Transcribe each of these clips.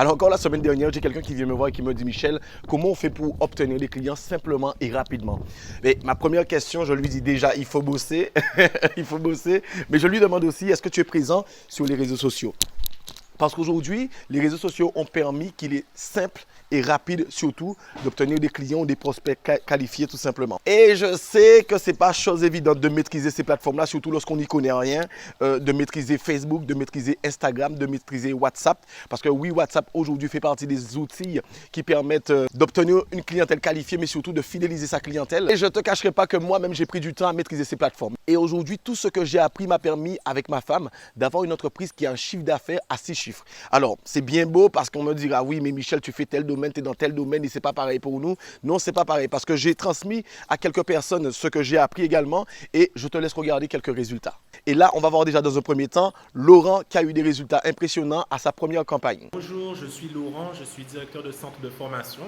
Alors encore la semaine dernière, j'ai quelqu'un qui vient me voir et qui me dit, Michel, comment on fait pour obtenir des clients simplement et rapidement? Et ma première question, je lui dis déjà, il faut bosser, il faut bosser, mais je lui demande aussi, est-ce que tu es présent sur les réseaux sociaux? Parce qu'aujourd'hui, les réseaux sociaux ont permis qu'il est simple et rapide, surtout, d'obtenir des clients ou des prospects qualifiés tout simplement. Et je sais que ce n'est pas chose évidente de maîtriser ces plateformes-là, surtout lorsqu'on n'y connaît rien, de maîtriser Facebook, de maîtriser Instagram, de maîtriser WhatsApp. Parce que oui, WhatsApp aujourd'hui fait partie des outils qui permettent d'obtenir une clientèle qualifiée, mais surtout de fidéliser sa clientèle. Et je ne te cacherai pas que moi-même, j'ai pris du temps à maîtriser ces plateformes. Et aujourd'hui, tout ce que j'ai appris m'a permis, avec ma femme, d'avoir une entreprise qui a un chiffre d'affaires à 6 chiffres. Alors, c'est bien beau parce qu'on me dira, oui, mais Michel, tu fais tel domaine, tu es dans tel domaine et c'est pas pareil pour nous. Non, c'est pas pareil parce que j'ai transmis à quelques personnes ce que j'ai appris également et je te laisse regarder quelques résultats. Et là, on va voir déjà dans un premier temps Laurent qui a eu des résultats impressionnants à sa première campagne. Bonjour, je suis Laurent, je suis directeur de centre de formation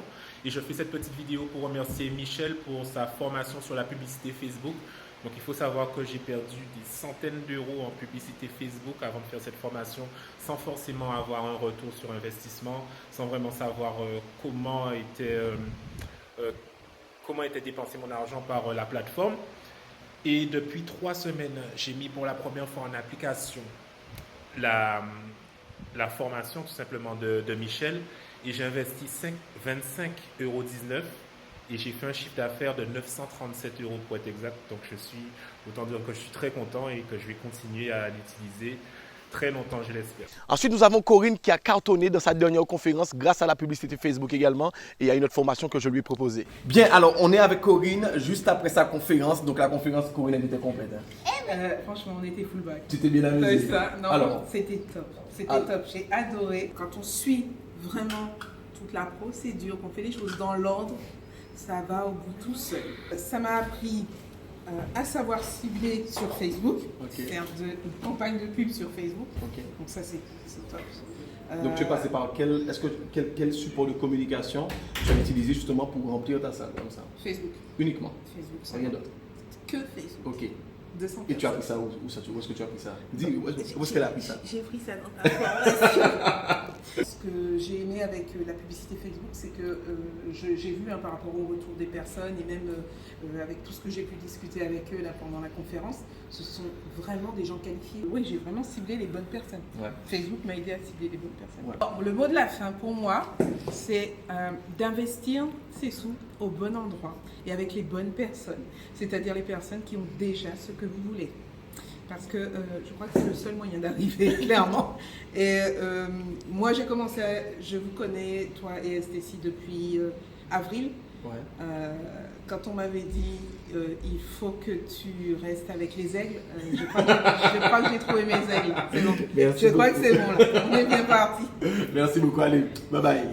et je fais cette petite vidéo pour remercier Michel pour sa formation sur la publicité Facebook. Donc il faut savoir que j'ai perdu des centaines d'euros en publicité Facebook avant de faire cette formation sans forcément avoir un retour sur investissement, sans vraiment savoir comment était dépensé mon argent par la plateforme. Et depuis 3 semaines, j'ai mis pour la première fois en application la formation tout simplement de Michel et j'ai investi 25,19 € et j'ai fait un chiffre d'affaires de 937 € pour être exact. Donc autant dire que je suis très content et que je vais continuer à l'utiliser très longtemps, je l'espère. Ensuite, nous avons Corinne qui a cartonné dans sa dernière conférence grâce à la publicité Facebook également et à une autre formation que je lui ai proposée. Bien, alors on est avec Corinne juste après sa conférence. Donc la conférence, Corinne, elle était complète. Franchement, on était full back. Tu t'es bien amusé? Ça, non, alors, c'était top. C'était top. J'ai adoré. Quand on suit vraiment toute la procédure, qu'on fait les choses dans l'ordre, ça va au bout tout seul. Ça m'a appris à savoir cibler sur Facebook, faire une campagne de pub sur Facebook. Donc ça, c'est top. Donc tu es passé par quel support de communication tu as utilisé justement pour remplir ta salle comme ça? Facebook. Uniquement? Facebook. Rien d'autre? Que Facebook. Ok. 200 Et tu as pris ça où est-ce que tu as pris ça? Dis, où est-ce qu'elle a pris ça? J'ai pris ça dans ta formation. Ce que j'ai aimé avec la publicité Facebook, c'est que j'ai vu par rapport au retour des personnes et même avec tout ce que j'ai pu discuter avec eux là, pendant la conférence, ce sont vraiment des gens qualifiés. Oui, j'ai vraiment ciblé les bonnes personnes. Ouais. Facebook m'a aidé à cibler les bonnes personnes. Ouais. Alors, le mot de la fin pour moi, c'est d'investir ses sous au bon endroit et avec les bonnes personnes, c'est-à-dire les personnes qui ont déjà ce que vous voulez. Parce que je crois que c'est le seul moyen d'arriver, clairement. Et moi, j'ai commencé, je vous connais, toi et STC, depuis avril. Ouais. Quand on m'avait dit il faut que tu restes avec les aigles, je crois que j'ai trouvé mes aigles. C'est bon. Merci beaucoup. Crois que c'est bon, là. On est bien parti. Merci beaucoup, allez, bye bye.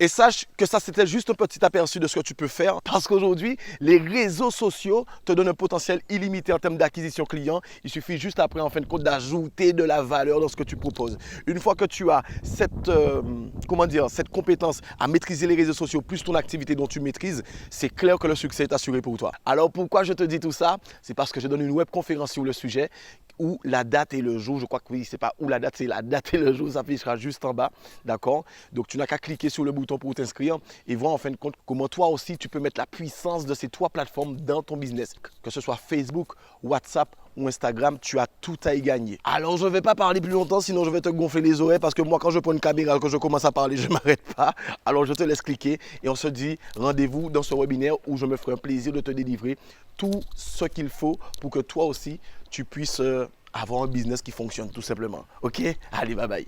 Et sache que ça, c'était juste un petit aperçu de ce que tu peux faire parce qu'aujourd'hui, les réseaux sociaux te donnent un potentiel illimité en termes d'acquisition client. Il suffit juste après, en fin de compte, d'ajouter de la valeur dans ce que tu proposes. Une fois que tu as cette compétence à maîtriser les réseaux sociaux plus ton activité dont tu maîtrises, c'est clair que le succès est assuré pour toi. Alors pourquoi je te dis tout ça? C'est parce que je donne une webconférence sur le sujet où la date et le jour, je crois que oui, c'est pas où la date, c'est la date et le jour, ça s'affichera juste en bas, d'accord? Donc tu n'as qu'à cliquer sur le bouton pour t'inscrire et voir en fin de compte comment toi aussi tu peux mettre la puissance de ces 3 plateformes dans ton business. Que ce soit Facebook, WhatsApp ou Instagram, tu as tout à y gagner. Alors je ne vais pas parler plus longtemps, sinon je vais te gonfler les oreilles parce que moi quand je prends une caméra, quand je commence à parler, je ne m'arrête pas. Alors je te laisse cliquer et on se dit rendez-vous dans ce webinaire où je me ferai un plaisir de te délivrer tout ce qu'il faut pour que toi aussi tu puisses avoir un business qui fonctionne tout simplement. Ok? Allez, bye bye.